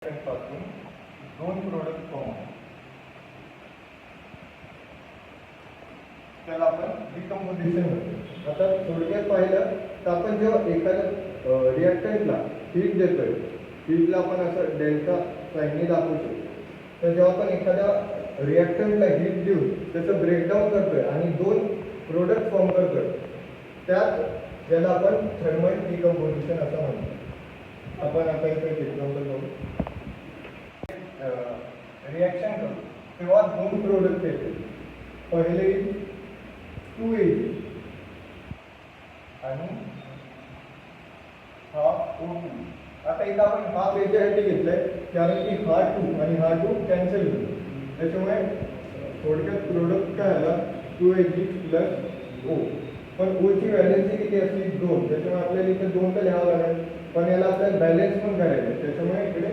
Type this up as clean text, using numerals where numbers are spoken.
पासून दोन product form होतात. त्याला आपण डिकम्पोजिशन म्हणतो. आता थोडक्यात पाहिलं तर आपण जेव्हा एखाद्या रिॲक्टंटला हीट देतोय, हीटला आपण असं डेल्टा साईनने दाखवू शकतो. तर जेव्हा आपण एखाद्या रिॲक्टंटला हीट देऊन त्याचं ब्रेकडाऊन करतोय आणि दोन प्रोडक्ट फॉर्म करतोय, त्यात ज्याला आपण थर्मल डिकम्पोजिशन असं म्हणतो. आपण आता इथे एक्झाम्पल घेऊ. रिॲक्शन करू तेव्हा दोन प्रोडक्ट येते. पहिले 2Ag आणि हा O2. आता इथं आपण हा याच्यासाठी घेतलाय कारण की हा 2 आणि हा 2 कॅन्सल होईल. त्याच्यामुळे थोडक्यात प्रोडक्ट काय आला 2Ag + O. पण O ची व्हॅलेन्सी किती असते 2. त्याच्यामुळे आपल्याला इथे 2 तर लिहावं लागेल, पण याला आपल्याला बॅलन्स पण करायचं. त्याच्यामुळे इकडे